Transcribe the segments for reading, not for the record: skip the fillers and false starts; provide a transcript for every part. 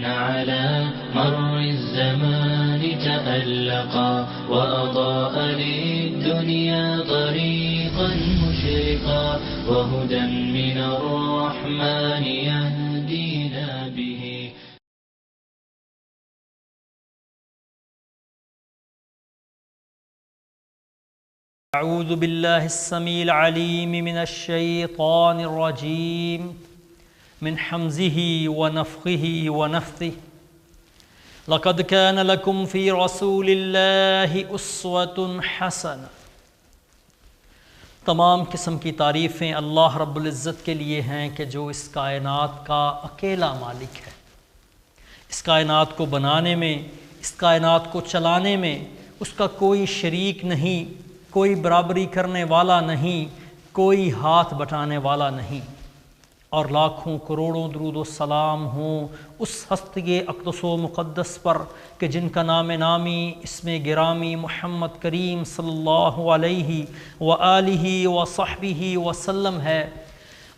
على مر الزمان تألقا وأضاء للدنيا طريقا مشرقا وهدى من الرحمن يهدينا به. اعوذ باللہ السمیع العلیم من الشیطان الرجیم من حمزه ونفخه ونفثه لقد كان لكم في رسول الله اسوة حسنة. تمام قسم کی تعریفیں اللہ رب العزت کے لیے ہیں کہ جو اس کائنات کا اکیلا مالک ہے. اس کائنات کو بنانے میں، اس کائنات کو چلانے میں اس کا کوئی شریک نہیں، کوئی برابری کرنے والا نہیں، کوئی ہاتھ بٹانے والا نہیں. اور لاکھوں کروڑوں درود و سلام ہوں اس ہستی اقدس و مقدس پر کہ جن کا نام نامی اسم گرامی محمد کریم صلی اللہ علیہ وآلہ وصحبہ وسلم ہے.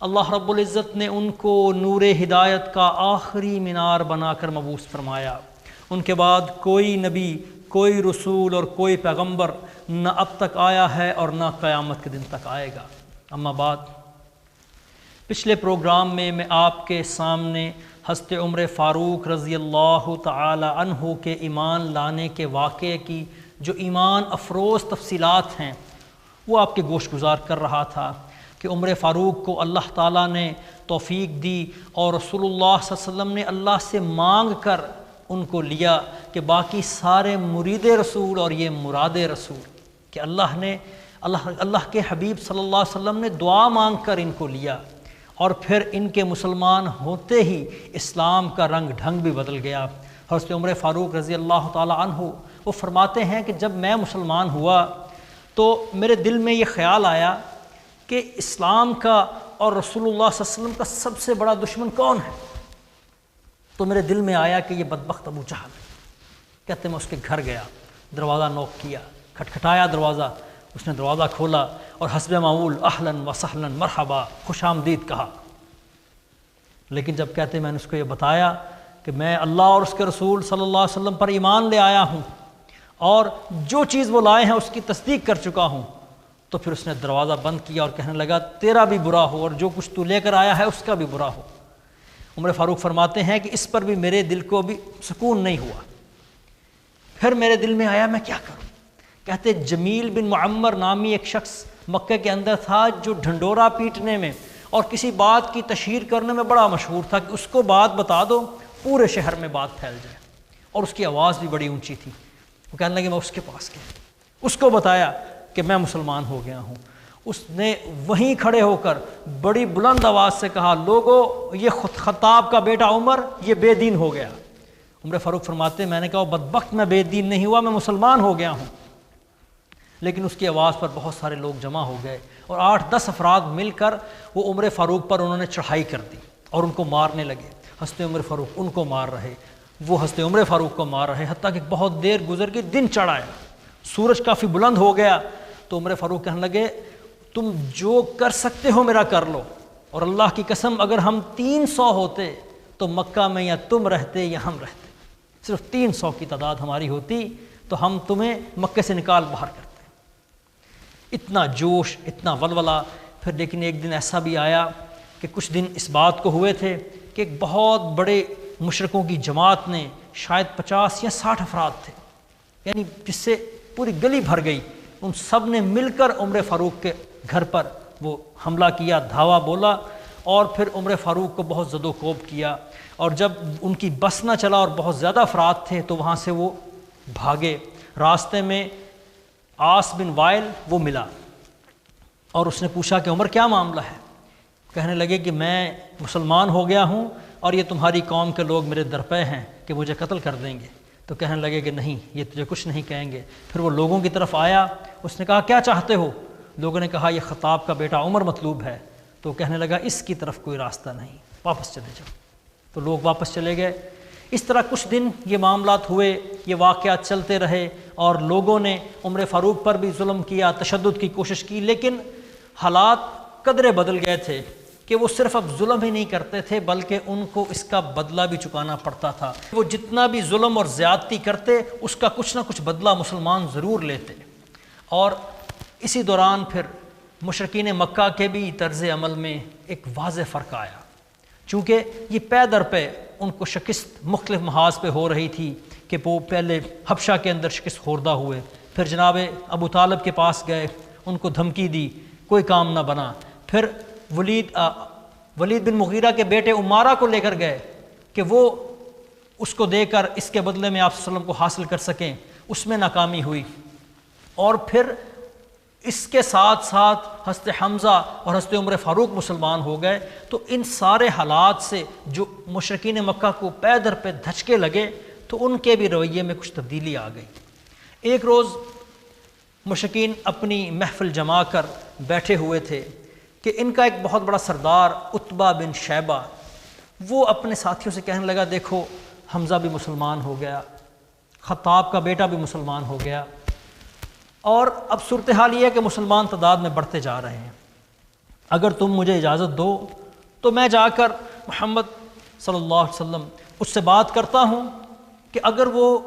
اللہ رب العزت نے ان کو نور ہدایت کا آخری مینار بنا کر مبعوث فرمایا. ان کے بعد کوئی نبی، کوئی رسول اور کوئی پیغمبر نہ اب تک آیا ہے اور نہ قیامت کے دن تک آئے گا. اما بعد، پچھلے پروگرام میں آپ کے سامنے حضرت عمر فاروق رضی اللہ تعالی عنہ کے ایمان لانے کے واقعے کی جو ایمان افروز تفصیلات ہیں وہ آپ کے گوش گزار کر رہا تھا کہ عمر فاروق کو اللہ تعالیٰ نے توفیق دی اور رسول اللہ صلی اللہ علیہ وسلم نے اللہ سے مانگ کر ان کو لیا کہ باقی سارے مرید رسول اور یہ مراد رسول کہ اللہ کے حبیب صلی اللہ علیہ وسلم نے دعا مانگ کر ان کو لیا اور پھر ان کے مسلمان ہوتے ہی اسلام کا رنگ ڈھنگ بھی بدل گیا. حضرت عمر فاروق رضی اللہ تعالی عنہ وہ فرماتے ہیں کہ جب میں مسلمان ہوا تو میرے دل میں یہ خیال آیا کہ اسلام کا اور رسول اللہ صلی اللہ علیہ وسلم کا سب سے بڑا دشمن کون ہے؟ تو میرے دل میں آیا کہ یہ بدبخت ابو جہل ہے. کہتے میں اس کے گھر گیا، دروازہ نوک کیا، کھٹکھٹایا دروازہ، اس نے دروازہ کھولا اور حسب معمول اہلاً و سہلاً مرحبا، خوش آمدید کہا. لیکن جب کہتے میں نے اس کو یہ بتایا کہ میں اللہ اور اس کے رسول صلی اللہ علیہ وسلم پر ایمان لے آیا ہوں اور جو چیز وہ لائے ہیں اس کی تصدیق کر چکا ہوں، تو پھر اس نے دروازہ بند کیا اور کہنے لگا تیرا بھی برا ہو اور جو کچھ تو لے کر آیا ہے اس کا بھی برا ہو. عمر فاروق فرماتے ہیں کہ اس پر بھی میرے دل کو بھی سکون نہیں ہوا. پھر میرے دل میں آیا میں کیا کروں. کہتے جمیل بن معمر نامی ایک شخص مکہ کے اندر تھا جو ڈھنڈورا پیٹنے میں اور کسی بات کی تشہیر کرنے میں بڑا مشہور تھا کہ اس کو بات بتا دو پورے شہر میں بات پھیل جائے، اور اس کی آواز بھی بڑی اونچی تھی. وہ کہنے لگے میں اس کے پاس گیا، اس کو بتایا کہ میں مسلمان ہو گیا ہوں. اس نے وہیں کھڑے ہو کر بڑی بلند آواز سے کہا لوگو یہ خطاب کا بیٹا عمر یہ بے دین ہو گیا. عمر فاروق فرماتے میں نے کہا بدبخت میں بے دین نہیں ہوا، میں مسلمان ہو گیا ہوں. لیکن اس کی آواز پر بہت سارے لوگ جمع ہو گئے اور 8-10 افراد مل کر وہ عمر فاروق پر انہوں نے چڑھائی کر دی اور ان کو مارنے لگے. حضرت عمر فاروق ان کو مار رہے، وہ حضرت عمر فاروق کو مار رہے، حتیٰ کہ بہت دیر گزر گئی، دن چڑھ آیا، سورج کافی بلند ہو گیا. تو عمر فاروق کہنے لگے تم جو کر سکتے ہو میرا کر لو، اور اللہ کی قسم اگر ہم 300 ہوتے تو مکہ میں یا تم رہتے یا ہم رہتے. صرف 300 کی تعداد ہماری ہوتی تو ہم تمہیں مکے سے نکال باہر کرتے. اتنا جوش، اتنا ولولہ. پھر لیکن ایک دن ایسا بھی آیا کہ کچھ دن اس بات کو ہوئے تھے کہ ایک بہت بڑے مشرکوں کی جماعت نے، شاید 50 یا 60 افراد تھے، یعنی جس سے پوری گلی بھر گئی، ان سب نے مل کر عمر فاروق کے گھر پر وہ حملہ کیا، دھاوا بولا اور پھر عمر فاروق کو بہت زد و کوب کیا. اور جب ان کی بس نہ چلا اور بہت زیادہ افراد تھے تو وہاں سے وہ بھاگے. راستے میں عاص بن وائل وہ ملا اور اس نے پوچھا کہ عمر کیا معاملہ ہے؟ کہنے لگے کہ میں مسلمان ہو گیا ہوں اور یہ تمہاری قوم کے لوگ میرے درپے ہیں کہ مجھے قتل کر دیں گے. تو کہنے لگے کہ نہیں، یہ تجھے کچھ نہیں کہیں گے. پھر وہ لوگوں کی طرف آیا، اس نے کہا کیا چاہتے ہو؟ لوگوں نے کہا یہ خطاب کا بیٹا عمر مطلوب ہے. تو کہنے لگا اس کی طرف کوئی راستہ نہیں، واپس چلے جاؤ. تو لوگ واپس چلے گئے. اس طرح کچھ دن یہ معاملات ہوئے، یہ واقعات چلتے رہے اور لوگوں نے عمر فاروق پر بھی ظلم کیا، تشدد کی کوشش کی، لیکن حالات قدرے بدل گئے تھے کہ وہ صرف اب ظلم ہی نہیں کرتے تھے بلکہ ان کو اس کا بدلہ بھی چکانا پڑتا تھا۔ وہ جتنا بھی ظلم اور زیادتی کرتے اس کا کچھ نہ کچھ بدلہ مسلمان ضرور لیتے۔ اور اسی دوران پھر مشرکین مکہ کے بھی طرز عمل میں ایک واضح فرق آیا، چونکہ یہ پے در پہ ان کو شکست مختلف محاذ پہ ہو رہی تھی کہ وہ پہلے حبشہ کے اندر شکست خوردہ ہوئے، پھر جناب ابو طالب کے پاس گئے، ان کو دھمکی دی، کوئی کام نہ بنا، پھر ولید بن مغیرہ کے بیٹے عمارہ کو لے کر گئے کہ وہ اس کو دے کر اس کے بدلے میں آپ صلی اللہ علیہ وسلم کو حاصل کر سکیں، اس میں ناکامی ہوئی۔ اور پھر اس کے ساتھ ساتھ حضرت حمزہ اور حضرت عمر فاروق مسلمان ہو گئے۔ تو ان سارے حالات سے جو مشرکین مکہ کو پے در پہ دھچکے لگے تو ان کے بھی رویے میں کچھ تبدیلی آ گئی۔ ایک روز مشرکین اپنی محفل جما کر بیٹھے ہوئے تھے کہ ان کا ایک بہت بڑا سردار عتبہ بن شیبہ وہ اپنے ساتھیوں سے کہنے لگا، دیکھو حمزہ بھی مسلمان ہو گیا، خطاب کا بیٹا بھی مسلمان ہو گیا، اور اب صورتحال یہ ہے کہ مسلمان تعداد میں بڑھتے جا رہے ہیں، اگر تم مجھے اجازت دو تو میں جا کر محمد صلی اللہ علیہ وسلم اس سے بات کرتا ہوں کہ اگر وہ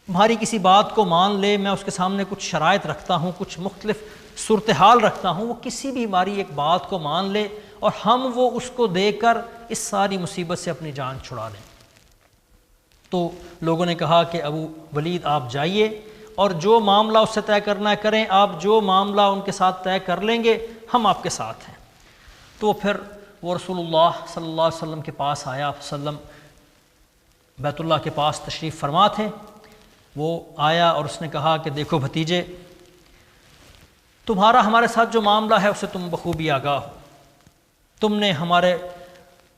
تمہاری کسی بات کو مان لے، میں اس کے سامنے کچھ شرائط رکھتا ہوں، کچھ مختلف صورتحال رکھتا ہوں، وہ کسی بھی ہماری ایک بات کو مان لے اور ہم وہ اس کو دے کر اس ساری مصیبت سے اپنی جان چھڑا لیں۔ تو لوگوں نے کہا کہ ابو ولید آپ جائیے اور جو معاملہ اس سے طے کرنا ہے کریں، آپ جو معاملہ ان کے ساتھ طے کر لیں گے ہم آپ کے ساتھ ہیں۔ تو پھر وہ رسول اللہ صلی اللہ علیہ وسلم کے پاس آیا، وسلم بیت اللہ کے پاس تشریف فرما تھے، وہ آیا اور اس نے کہا کہ دیکھو بھتیجے، تمہارا ہمارے ساتھ جو معاملہ ہے اسے تم بخوبی آگاہ ہو، تم نے ہمارے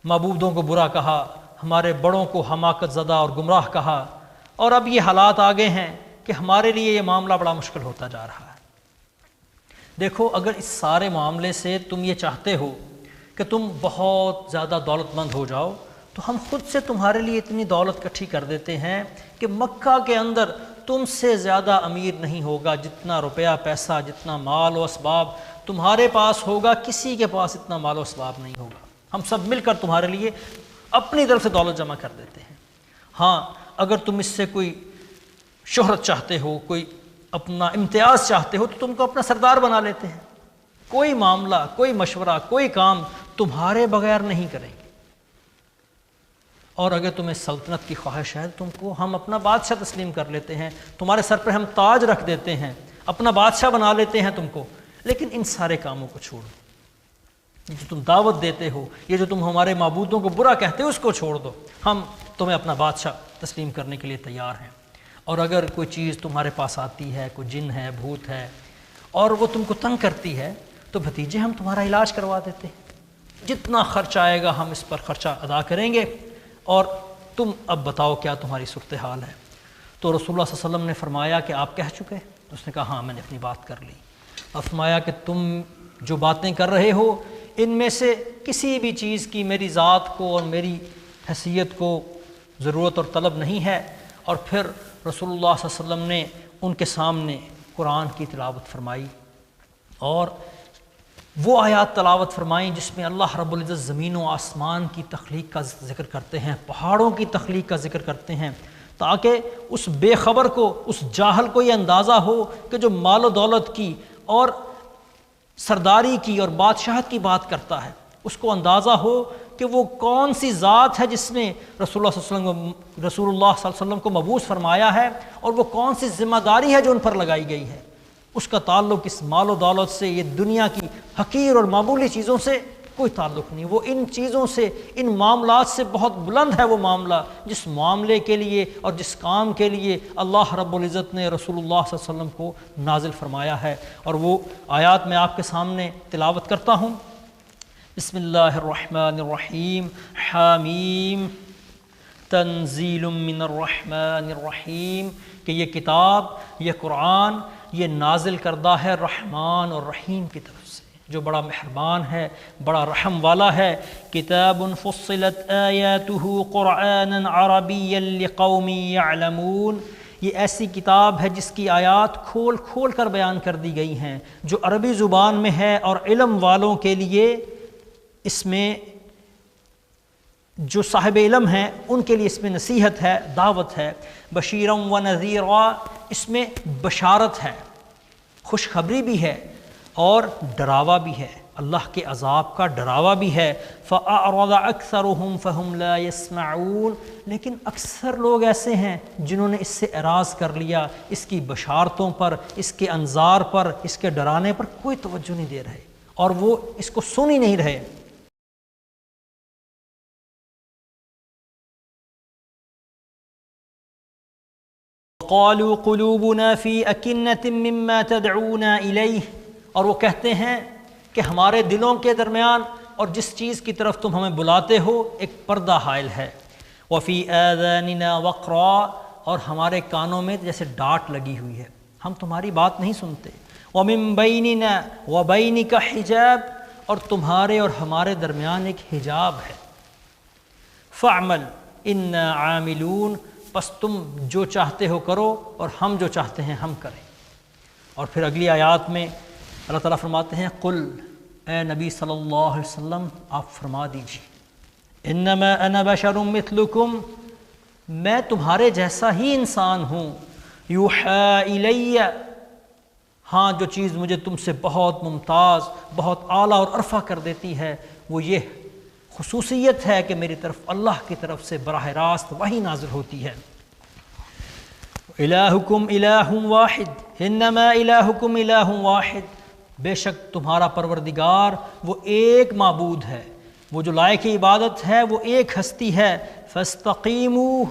معبودوں کو برا کہا، ہمارے بڑوں کو حماقت زدہ اور گمراہ کہا، اور اب یہ حالات آگے ہیں کہ ہمارے لیے یہ معاملہ بڑا مشکل ہوتا جا رہا ہے۔ دیکھو اگر اس سارے معاملے سے تم یہ چاہتے ہو کہ تم بہت زیادہ دولت مند ہو جاؤ تو ہم خود سے تمہارے لیے اتنی دولت اکٹھی کر دیتے ہیں کہ مکہ کے اندر تم سے زیادہ امیر نہیں ہوگا، جتنا روپیہ پیسہ، جتنا مال و اسباب تمہارے پاس ہوگا کسی کے پاس اتنا مال و اسباب نہیں ہوگا، ہم سب مل کر تمہارے لیے اپنی طرف سے دولت جمع کر دیتے ہیں۔ ہاں اگر تم اس سے کوئی شہرت چاہتے ہو، کوئی اپنا امتیاز چاہتے ہو تو تم کو اپنا سردار بنا لیتے ہیں، کوئی معاملہ، کوئی مشورہ، کوئی کام تمہارے بغیر نہیں کریں گے، اور اگر تمہیں سلطنت کی خواہش ہے تم کو ہم اپنا بادشاہ تسلیم کر لیتے ہیں، تمہارے سر پہ ہم تاج رکھ دیتے ہیں، اپنا بادشاہ بنا لیتے ہیں تم کو، لیکن ان سارے کاموں کو چھوڑ دو، یہ جو تم دعوت دیتے ہو، یہ جو تم ہمارے معبودوں کو برا کہتے ہو اس کو چھوڑ دو، ہم تمہیں اپنا بادشاہ تسلیم کرنے کے لیے تیار ہیں۔ اور اگر کوئی چیز تمہارے پاس آتی ہے، کوئی جن ہے، بھوت ہے، اور وہ تم کو تنگ کرتی ہے تو بھتیجے ہم تمہارا علاج کروا دیتے ہیں، جتنا خرچ آئے گا ہم اس پر خرچہ ادا کریں گے، اور تم اب بتاؤ کیا تمہاری صورتحال ہے۔ تو رسول اللہ صلی اللہ علیہ وسلم نے فرمایا کہ آپ کہہ چکے؟ تو اس نے کہا ہاں میں نے اپنی بات کر لی۔ اور فرمایا کہ تم جو باتیں کر رہے ہو ان میں سے کسی بھی چیز کی میری ذات کو اور میری حیثیت کو ضرورت اور طلب نہیں ہے۔ اور پھر رسول اللہ صلی اللہ علیہ وسلم نے ان کے سامنے قرآن کی تلاوت فرمائی، اور وہ آیات تلاوت فرمائیں جس میں اللہ رب العزت زمین و آسمان کی تخلیق کا ذکر کرتے ہیں، پہاڑوں کی تخلیق کا ذکر کرتے ہیں، تاکہ اس بے خبر کو، اس جاہل کو یہ اندازہ ہو کہ جو مال و دولت کی اور سرداری کی اور بادشاہت کی بات کرتا ہے، اس کو اندازہ ہو کہ وہ کون سی ذات ہے جس نے رسول اللہ صلی اللہ علیہ وسلم کو مبعوث فرمایا ہے، اور وہ کون سی ذمہ داری ہے جو ان پر لگائی گئی ہے۔ اس کا تعلق اس مال و دولت سے، یہ دنیا کی حقیر اور معمولی چیزوں سے کوئی تعلق نہیں، وہ ان چیزوں سے، ان معاملات سے بہت بلند ہے وہ معاملہ جس معاملے کے لیے اور جس کام کے لیے اللہ رب العزت نے رسول اللہ صلی اللہ علیہ وسلم کو نازل فرمایا ہے۔ اور وہ آیات میں آپ کے سامنے تلاوت کرتا ہوں۔ بسم اللہ الرحمن الرحیم، حامیم تنزیل من الرحمن الرحیم، کہ یہ کتاب، یہ قرآن، یہ نازل کردہ ہے رحمان اور رحیم کی طرف سے، جو بڑا مہربان ہے، بڑا رحم والا ہے۔ کتاب فصلت آیاتہ قرآنا عربیا لقوم یعلمون، یہ ایسی کتاب ہے جس کی آیات کھول کھول کر بیان کر دی گئی ہیں، جو عربی زبان میں ہے اور علم والوں کے لیے اس میں جو صاحب علم ہیں ان کے لیے اس میں نصیحت ہے، دعوت ہے۔ بشیرا و نذیرا، اس میں بشارت ہے، خوشخبری بھی ہے اور ڈراوا بھی ہے، اللہ کے عذاب کا ڈراوا بھی ہے۔ فَأَعْرَضَ أَكْثَرُهُمْ فَهُمْ لَا يَسْمَعُونَ، لیکن اکثر لوگ ایسے ہیں جنہوں نے اس سے اعراض کر لیا، اس کی بشارتوں پر، اس کے انذار پر، اس کے ڈرانے پر کوئی توجہ نہیں دے رہے اور وہ اس کو سن ہی نہیں رہے۔ قالوا قلوبنا فی اکنۃ مما تدعونا الیہ، اور وہ کہتے ہیں کہ ہمارے دلوں کے درمیان اور جس چیز کی طرف تم ہمیں بلاتے ہو ایک پردہ حائل ہے۔ وفی آذاننا وقرا، اور ہمارے کانوں میں جیسے ڈاٹ لگی ہوئی ہے، ہم تمہاری بات نہیں سنتے۔ ومن بیننا وبینک حجاب، اور تمہارے اور ہمارے درمیان ایک حجاب ہے۔ فاعمل انا عاملون، پس تم جو چاہتے ہو کرو اور ہم جو چاہتے ہیں ہم کریں۔ اور پھر اگلی آیات میں اللہ تعالیٰ فرماتے ہیں قل، اے نبی صلی اللہ علیہ وسلم آپ فرما دیجیے، انما انا بشر مثلکم، میں تمہارے جیسا ہی انسان ہوں۔ یوحی الی، ہاں جو چیز مجھے تم سے بہت ممتاز، بہت اعلیٰ اور عرفہ کر دیتی ہے وہ یہ خصوصیت ہے کہ میری طرف اللہ کی طرف سے براہ راست وحی نازل ہوتی ہے۔ الہکم الہ واحد انما الہکم الہ واحد، بے شک تمہارا پروردگار وہ ایک معبود ہے، وہ جو لائق عبادت ہے وہ ایک ہستی ہے۔ فاستقیموا،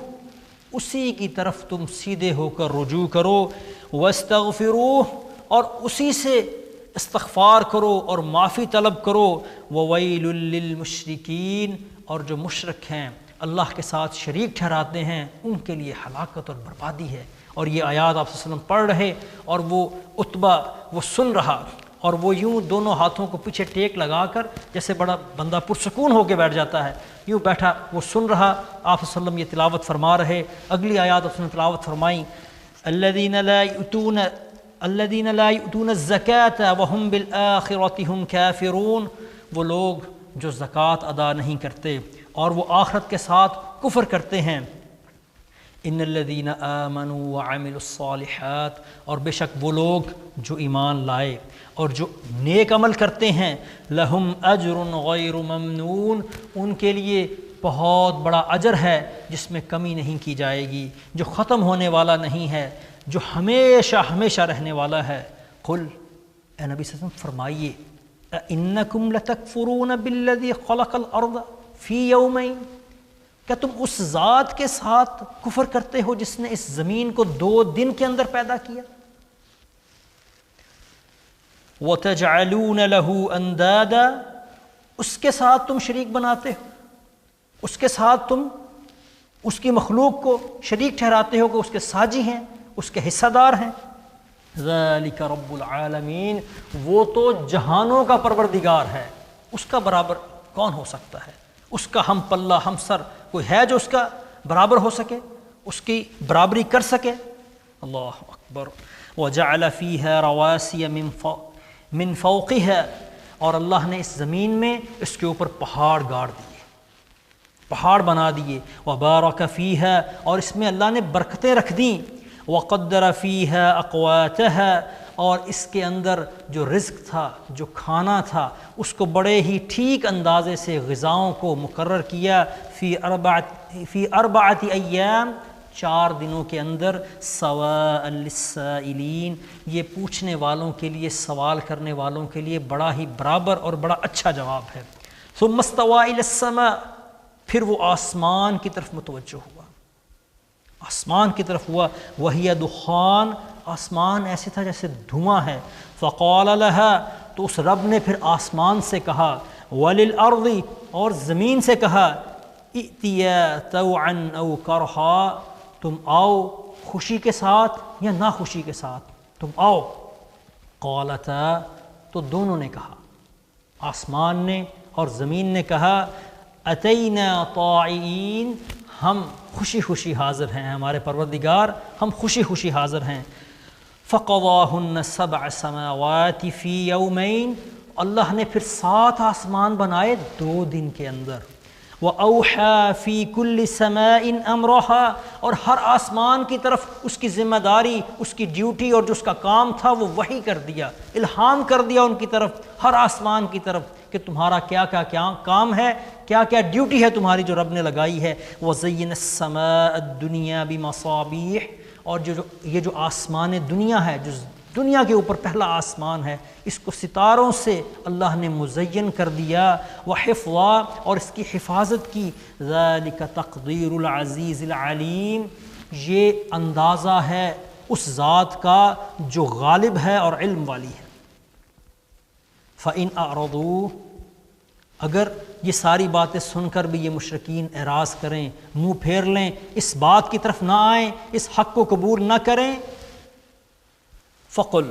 اسی کی طرف تم سیدھے ہو کر رجوع کرو۔ واستغفروہ، اور اسی سے استغفار کرو اور معافی طلب کرو۔ وویل للمشرکین، اور جو مشرک ہیں اللہ کے ساتھ شریک ٹھہراتے ہیں ان کے لیے ہلاکت اور بربادی ہے۔ اور یہ آیات آپ صلی اللہ علیہ وسلم پڑھ رہے اور وہ عتبہ وہ سن رہا، اور وہ یوں دونوں ہاتھوں کو پیچھے ٹیک لگا کر جیسے بڑا بندہ پرسکون ہو کے بیٹھ جاتا ہے، یوں بیٹھا وہ سن رہا۔ آپ صلی اللہ علیہ وسلم یہ تلاوت فرما رہے۔ اگلی آیات آپ نے تلاوت فرمائیں، الذین لا یؤتون الزکاة وهم بالآخرة هم کافرون، وہ لوگ جو زکوٰۃ ادا نہیں کرتے اور وہ آخرت کے ساتھ کفر کرتے ہیں۔ ان الذین آمنوا وعملوا الصالحات، اور بے شک وہ لوگ جو ایمان لائے اور جو نیک عمل کرتے ہیں، لہم اجر غیر ممنون، ان کے لیے بہت بڑا اجر ہے جس میں کمی نہیں کی جائے گی، جو ختم ہونے والا نہیں ہے، جو ہمیشہ ہمیشہ رہنے والا ہے۔ قل، اے نبی صلی اللہ علیہ وسلم فرمائیے، اِنَّكُمْ لَتَكْفُرُونَ بِالَّذِي خَلَقَ الْأَرْضَ فِي يَوْمَيْنِ، کیا تم اس ذات کے ساتھ کفر کرتے ہو جس نے اس زمین کو 2 دن کے اندر پیدا کیا؟ وَتَجْعَلُونَ لَهُ أَنْدَادًا، اس کے ساتھ تم شریک بناتے ہو، اس کے ساتھ تم اس کی مخلوق کو شریک ٹھہراتے ہو کہ اس کے ساجی ہیں، اس کے حصہ دار ہیں۔ ذَلِكَ رَبُّ الْعَالَمِينَ، وہ تو جہانوں کا پروردگار ہے، اس کا برابر کون ہو سکتا ہے؟ اس کا ہم پلہ ہم سر کوئی ہے جو اس کا برابر ہو سکے، اس کی برابری کر سکے؟ اللہ اکبر۔ وَجَعَلَ فِيهَا رَوَاسِيَ مِن فَوْقِهَا، اور اللہ نے اس زمین میں اس کے اوپر پہاڑ گاڑ دیے، پہاڑ بنا دیے۔ وَبَارَكَ فِيهَا، اور اس میں اللہ نے برکتیں رکھ دیں۔ وَقَدَّرَ فِيهَا أَقْوَاتَهَا، اور اس کے اندر جو رزق تھا، جو کھانا تھا، اس کو بڑے ہی ٹھیک اندازے سے غذاؤں کو مقرر کیا۔ فی اربعۃ ایام، 4 دنوں کے اندر۔ سواء للسائلین، یہ پوچھنے والوں کے لیے، سوال کرنے والوں کے لیے بڑا ہی برابر اور بڑا اچھا جواب ہے۔ ثم استوى الى السماء، پھر وہ آسمان کی طرف متوجہ ہوا، آسمان کی طرف ہوا۔ وہی دخان، آسمان ایسے تھا جیسے دھواں ہے۔ فقال لها، تو اس رب نے پھر آسمان سے کہا، وللارض، اور زمین سے کہا، ائتیا طوعا او کرہا، تم آؤ خوشی کے ساتھ یا ناخوشی کے ساتھ، تم آؤ۔ قالتا، تو دونوں نے کہا، آسمان نے اور زمین نے کہا، اتینا طاعین، ہم خوشی خوشی حاضر ہیں، ہمارے پروردگار ہم خوشی خوشی حاضر ہیں۔ فقضاہن 7 سماوات فی یومین، اللہ نے پھر 7 آسمان بنائے 2 دن کے اندر۔ وَأَوْحَى فِي كُلِّ سَمَاءٍ أَمْرَهَا، اور ہر آسمان کی طرف اس کی ذمہ داری، اس کی ڈیوٹی اور جو اس کا کام تھا وہ وحی کر دیا، الہام کر دیا ان کی طرف، ہر آسمان کی طرف، کہ تمہارا کیا کیا کام ہے، کیا کیا ڈیوٹی ہے تمہاری جو رب نے لگائی ہے۔ وَزَيَّنَ السَّمَاءَ الدُّنْيَا بِمَصَابِيحَ، اور یہ جو آسمان دنیا ہے، جو دنیا کے اوپر پہلا آسمان ہے، اس کو ستاروں سے اللہ نے مزین کر دیا، وحفظا، اور اس کی حفاظت کی۔ ذَلِكَ تَقْدِيرُ الْعَزِيزِ الْعَلِيمِ، یہ اندازہ ہے اس ذات کا جو غالب ہے اور علم والی ہے۔ فَإِنْ أَعْرَضُوا، اگر یہ ساری باتیں سن کر بھی یہ مشرکین اعراض کریں، منہ پھیر لیں، اس بات کی طرف نہ آئیں، اس حق کو قبول نہ کریں، فَقُلْ،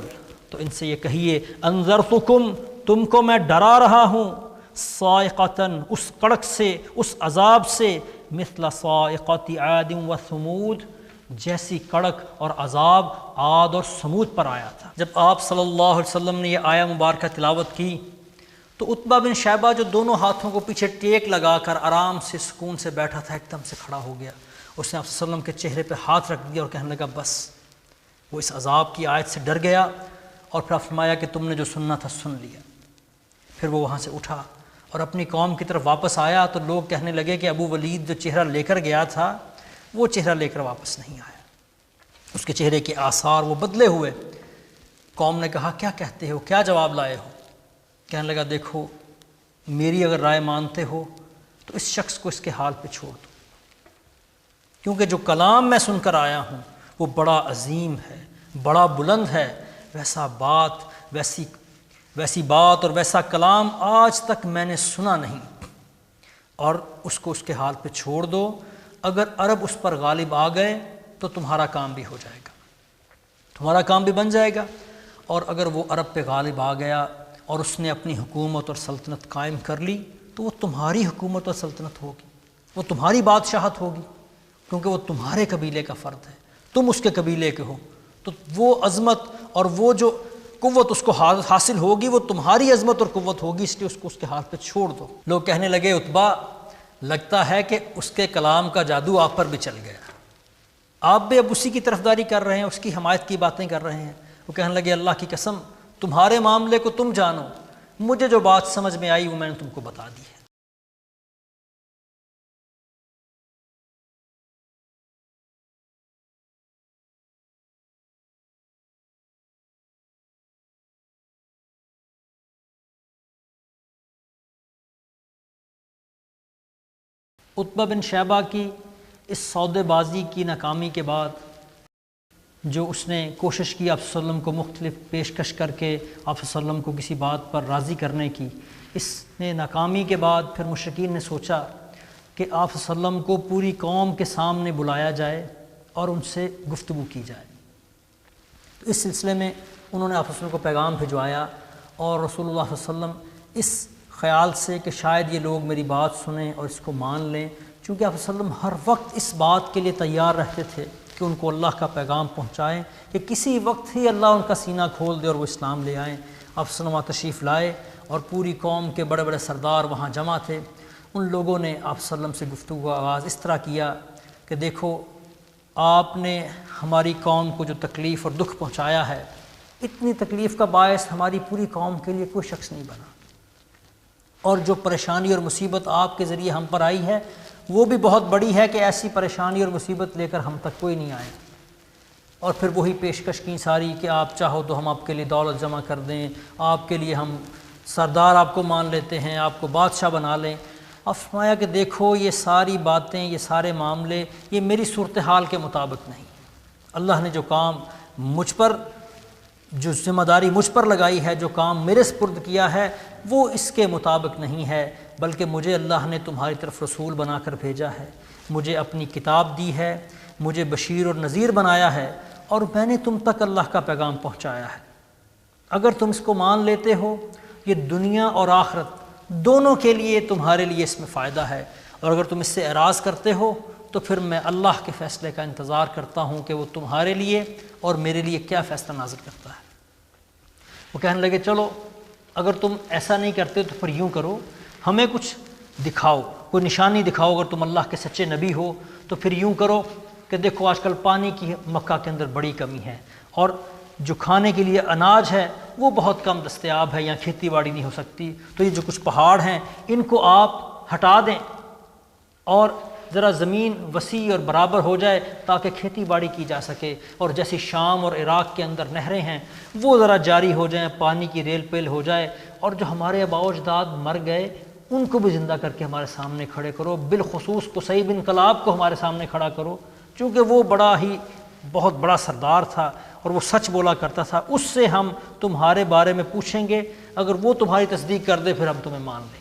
تو ان سے یہ کہیے، انذرتکم، تم کو میں ڈرا رہا ہوں، صاعقۃً، اس کڑک سے، اس عذاب سے، مثل صاعقۃ عاد وثمود، جیسی کڑک اور عذاب عاد اور سمود پر آیا تھا۔ جب آپ صلی اللہ علیہ وسلم نے یہ آیہ مبارکہ تلاوت کی تو عتبہ بن شیبہ جو دونوں ہاتھوں کو پیچھے ٹیک لگا کر آرام سے سکون سے بیٹھا تھا، ایک دم سے کھڑا ہو گیا۔ اس نے آپ صلی اللہ علیہ وسلم کے چہرے پہ ہاتھ رکھ دیا اور کہنے لگا بس۔ وہ اس عذاب کی آیت سے ڈر گیا اور پھر فرمایا کہ تم نے جو سننا تھا سن لیا۔ پھر وہ وہاں سے اٹھا اور اپنی قوم کی طرف واپس آیا تو لوگ کہنے لگے کہ ابو ولید جو چہرہ لے کر گیا تھا وہ چہرہ لے کر واپس نہیں آیا، اس کے چہرے کے آثار وہ بدلے ہوئے۔ قوم نے کہا کیا کہتے ہو، کیا جواب لائے ہو؟ کہنے لگا دیکھو، میری اگر رائے مانتے ہو تو اس شخص کو اس کے حال پہ چھوڑ دو، کیونکہ جو کلام میں سن کر آیا ہوں وہ بڑا عظیم ہے، بڑا بلند ہے، ویسی بات اور ویسا کلام آج تک میں نے سنا نہیں، اور اس کو اس کے حال پہ چھوڑ دو۔ اگر عرب اس پر غالب آ گئے تو تمہارا کام بھی ہو جائے گا، تمہارا کام بھی بن جائے گا، اور اگر وہ عرب پہ غالب آ گیا اور اس نے اپنی حکومت اور سلطنت قائم کر لی تو وہ تمہاری حکومت اور سلطنت ہوگی، وہ تمہاری بادشاہت ہوگی، کیونکہ وہ تمہارے قبیلے کا فرد ہے، تم اس کے قبیلے کے ہو، تو وہ عظمت اور وہ جو قوت اس کو حاصل ہوگی وہ تمہاری عظمت اور قوت ہوگی، اس لیے اس کو اس کے حال پہ چھوڑ دو۔ لوگ کہنے لگے عتبہ لگتا ہے کہ اس کے کلام کا جادو آپ پر بھی چل گیا، آپ بھی اب اسی کی طرفداری کر رہے ہیں، اس کی حمایت کی باتیں کر رہے ہیں۔ وہ کہنے لگے اللہ کی قسم، تمہارے معاملے کو تم جانو، مجھے جو بات سمجھ میں آئی وہ میں نے تم کو بتا دی ہے۔ عتبہ بن شیبہ کی اس سودے بازی کی ناکامی کے بعد جو اس نے کوشش کی آپ صلی اللہ علیہ وسلم کو مختلف پیشکش کر کے آپ صلی اللہ علیہ وسلم کو کسی بات پر راضی کرنے کی، اس نے ناکامی کے بعد پھر مشرکین نے سوچا کہ آپ صلی اللہ علیہ وسلم کو پوری قوم کے سامنے بلایا جائے اور ان سے گفتگو کی جائے۔ تو اس سلسلے میں انہوں نے آپ صلی اللہ علیہ وسلم کو پیغام بھجوایا، اور رسول اللہ صلی اللہ علیہ وسلم اس خیال سے کہ شاید یہ لوگ میری بات سنیں اور اس کو مان لیں، چونکہ آپ صلی اللہ علیہ وسلم ہر وقت اس بات کے لیے تیار رہتے تھے کہ ان کو اللہ کا پیغام پہنچائیں، کہ کسی وقت ہی اللہ ان کا سینہ کھول دے اور وہ اسلام لے آئیں۔ آپ صلی اللہ علیہ وسلم تشریف لائے اور پوری قوم کے بڑے بڑے سردار وہاں جمع تھے۔ ان لوگوں نے آپ صلی اللہ علیہ وسلم سے گفتگو کا آغاز اس طرح کیا کہ دیکھو، آپ نے ہماری قوم کو جو تکلیف اور دکھ پہنچایا ہے، اتنی تکلیف کا باعث ہماری پوری قوم کے لیے کوئی شخص نہیں بنا، اور جو پریشانی اور مصیبت آپ کے ذریعے ہم پر آئی ہے وہ بھی بہت بڑی ہے کہ ایسی پریشانی اور مصیبت لے کر ہم تک کوئی نہیں آئے۔ اور پھر وہی پیشکش کی ساری کہ آپ چاہو تو ہم آپ کے لیے دولت جمع کر دیں، آپ کے لیے ہم سردار آپ کو مان لیتے ہیں، آپ کو بادشاہ بنا لیں۔ اب فرمایا کہ دیکھو، یہ ساری باتیں، یہ سارے معاملے، یہ میری صورتحال کے مطابق نہیں۔ اللہ نے جو کام مجھ پر، جو ذمہ داری مجھ پر لگائی ہے، جو کام میرے سپرد کیا ہے، وہ اس کے مطابق نہیں ہے، بلکہ مجھے اللہ نے تمہاری طرف رسول بنا کر بھیجا ہے، مجھے اپنی کتاب دی ہے، مجھے بشیر اور نذیر بنایا ہے، اور میں نے تم تک اللہ کا پیغام پہنچایا ہے۔ اگر تم اس کو مان لیتے ہو، یہ دنیا اور آخرت دونوں کے لیے تمہارے لیے اس میں فائدہ ہے، اور اگر تم اس سے اعراض کرتے ہو تو پھر میں اللہ کے فیصلے کا انتظار کرتا ہوں کہ وہ تمہارے لیے اور میرے لیے کیا فیصلہ نازل کرتا ہے۔ وہ کہنے لگے چلو اگر تم ایسا نہیں کرتے تو پھر یوں کرو، ہمیں کچھ دکھاؤ، کوئی نشانی دکھاؤ، اگر تم اللہ کے سچے نبی ہو تو پھر یوں کرو کہ دیکھو آج کل پانی کی مکہ کے اندر بڑی کمی ہے، اور جو کھانے کے لیے اناج ہے وہ بہت کم دستیاب ہے، یہاں کھیتی باڑی نہیں ہو سکتی، تو یہ جو کچھ پہاڑ ہیں ان کو آپ ہٹا دیں اور ذرا زمین وسیع اور برابر ہو جائے تاکہ کھیتی باڑی کی جا سکے، اور جیسی شام اور عراق کے اندر نہریں ہیں وہ ذرا جاری ہو جائیں، پانی کی ریل پیل ہو جائے، اور جو ہمارے آباء و اجداد مر گئے ان کو بھی زندہ کر کے ہمارے سامنے کھڑے کرو، بالخصوص قصی بن کلاب کو ہمارے سامنے کھڑا کرو، چونکہ وہ بہت بڑا سردار تھا اور وہ سچ بولا کرتا تھا، اس سے ہم تمہارے بارے میں پوچھیں گے، اگر وہ تمہاری تصدیق کر دے پھر ہم تمہیں مان لیں گے،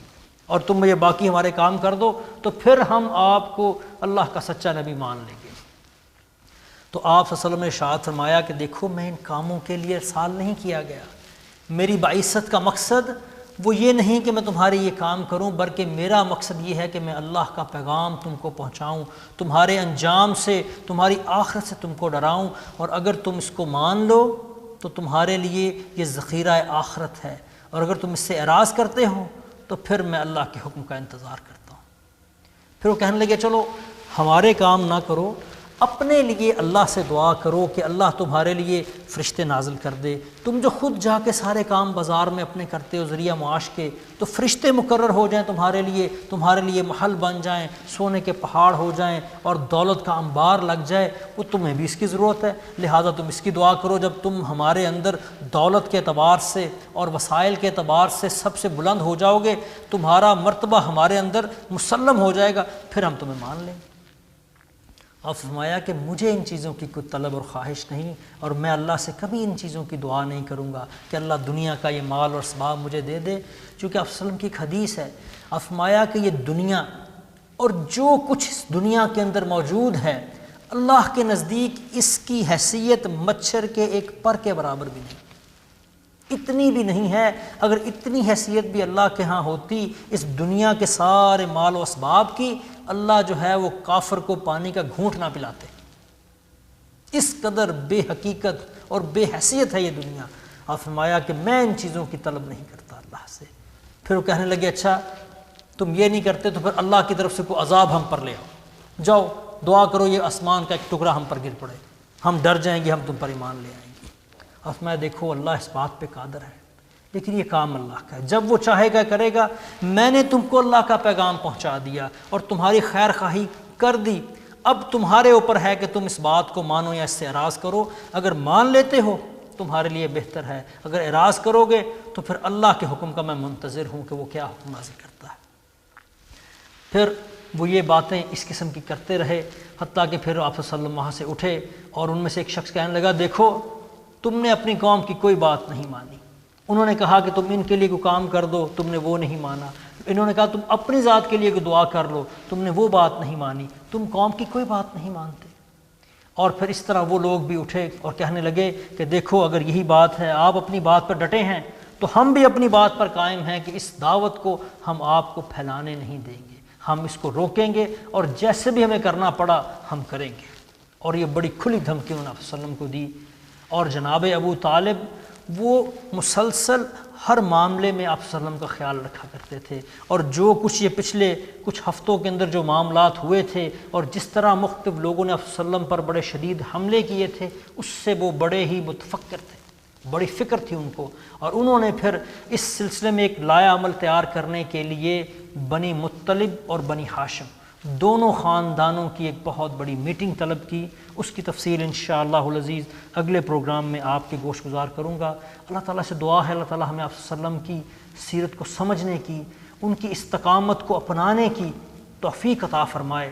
اور تم یہ باقی ہمارے کام کر دو تو پھر ہم آپ کو اللہ کا سچا نبی مان لیں گے۔ تو آپ صلی اللہ علیہ وسلم نے ارشاد فرمایا کہ دیکھو میں ان کاموں کے لیے ارسال نہیں کیا گیا، میری بعثت کا مقصد وہ یہ نہیں کہ میں تمہارے یہ کام کروں، بلکہ میرا مقصد یہ ہے کہ میں اللہ کا پیغام تم کو پہنچاؤں، تمہارے انجام سے، تمہاری آخرت سے تم کو ڈراؤں، اور اگر تم اس کو مان لو تو تمہارے لیے یہ ذخیرہ آخرت ہے، اور اگر تم اس سے اعراض کرتے ہو تو پھر میں اللہ کے حکم کا انتظار کرتا ہوں۔ پھر وہ کہنے لگے چلو ہمارے کام نہ کرو، اپنے لیے اللہ سے دعا کرو کہ اللہ تمہارے لیے فرشتے نازل کر دے، تم جو خود جا کے سارے کام بازار میں اپنے کرتے ہو ذریعہ معاش کے، تو فرشتے مقرر ہو جائیں تمہارے لیے محل بن جائیں، سونے کے پہاڑ ہو جائیں اور دولت کا انبار لگ جائے، وہ تمہیں بھی اس کی ضرورت ہے، لہٰذا تم اس کی دعا کرو، جب تم ہمارے اندر دولت کے اعتبار سے اور وسائل کے اعتبار سے سب سے بلند ہو جاؤ گے، تمہارا مرتبہ ہمارے اندر مسلم ہو جائے گا، پھر ہم تمہیں مان لیں گے۔ آپ فرمایا کہ مجھے ان چیزوں کی کوئی طلب اور خواہش نہیں، اور میں اللہ سے کبھی ان چیزوں کی دعا نہیں کروں گا کہ اللہ دنیا کا یہ مال اور اسباب مجھے دے دے، چونکہ آپ وسلم کی ایک حدیث ہے، آپ فرمایا کہ یہ دنیا اور جو کچھ اس دنیا کے اندر موجود ہے اللہ کے نزدیک اس کی حیثیت مچھر کے ایک پر کے برابر بھی نہیں، اتنی بھی نہیں ہے۔ اگر اتنی حیثیت بھی اللہ کے ہاں ہوتی اس دنیا کے سارے مال و اسباب کی، اللہ جو ہے وہ کافر کو پانی کا گھونٹ نہ پلاتے، اس قدر بے حقیقت اور بے حیثیت ہے یہ دنیا۔ آپ فرمایا کہ میں ان چیزوں کی طلب نہیں کرتا اللہ سے۔ پھر وہ کہنے لگے اچھا تم یہ نہیں کرتے تو پھر اللہ کی طرف سے کوئی عذاب ہم پر لے آؤ، جاؤ دعا کرو یہ آسمان کا ایک ٹکڑا ہم پر گر پڑے، ہم ڈر جائیں گے، ہم تم پر ایمان لے آئیں گے۔ اب میں دیکھو اللہ اس بات پہ قادر ہے، لیکن یہ کام اللہ کا ہے، جب وہ چاہے گا کرے گا۔ میں نے تم کو اللہ کا پیغام پہنچا دیا اور تمہاری خیر خواہی کر دی، اب تمہارے اوپر ہے کہ تم اس بات کو مانو یا اس سے اعراض کرو، اگر مان لیتے ہو تمہارے لیے بہتر ہے، اگر اعراض کرو گے تو پھر اللہ کے حکم کا میں منتظر ہوں کہ وہ کیا حکم نازل کرتا ہے۔ پھر وہ یہ باتیں اس قسم کی کرتے رہے، حتیٰ کہ پھر آپ صلی اللہ علیہ وسلم وہاں سے اٹھے اور ان میں سے ایک شخص کہنے لگا دیکھو تم نے اپنی قوم کی کوئی بات نہیں مانی، انہوں نے کہا کہ تم ان کے لیے کوئی کام کر دو، تم نے وہ نہیں مانا، انہوں نے کہا تم اپنی ذات کے لیے کوئی دعا کر لو، تم نے وہ بات نہیں مانی، تم قوم کی کوئی بات نہیں مانتے۔ اور پھر اس طرح وہ لوگ بھی اٹھے اور کہنے لگے کہ دیکھو اگر یہی بات ہے، آپ اپنی بات پر ڈٹے ہیں تو ہم بھی اپنی بات پر قائم ہیں کہ اس دعوت کو ہم آپ کو پھیلانے نہیں دیں گے، ہم اس کو روکیں گے اور جیسے بھی ہمیں کرنا پڑا ہم کریں گے۔ اور یہ بڑی کھلی دھمکی انہوں نے آپ صلی اللہ علیہ وسلم کو دی۔ اور جناب ابو طالب وہ مسلسل ہر معاملے میں آپ صلی اللہ علیہ وسلم کا خیال رکھا کرتے تھے، اور جو کچھ یہ پچھلے کچھ ہفتوں کے اندر جو معاملات ہوئے تھے اور جس طرح مختلف لوگوں نے آپ صلی اللہ علیہ وسلم پر بڑے شدید حملے کیے تھے، اس سے وہ بڑے ہی متفکر تھے، بڑی فکر تھی ان کو، اور انہوں نے پھر اس سلسلے میں ایک لایا عمل تیار کرنے کے لیے بنی مطلب اور بنی ہاشم دونوں خاندانوں کی ایک بہت بڑی میٹنگ طلب کی۔ اس کی تفصیل انشاءاللہ العزیز اگلے پروگرام میں آپ کے گوش گزار کروں گا۔ اللہ تعالیٰ سے دعا ہے اللہ تعالیٰ ہمیں آپ صلی اللہ علیہ وسلم کی سیرت کو سمجھنے کی، ان کی استقامت کو اپنانے کی توفیق عطا فرمائے۔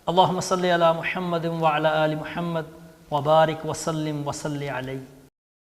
اللہم صلی علی محمد وعلی آل محمد وبارک وسلم وصلی علیہ۔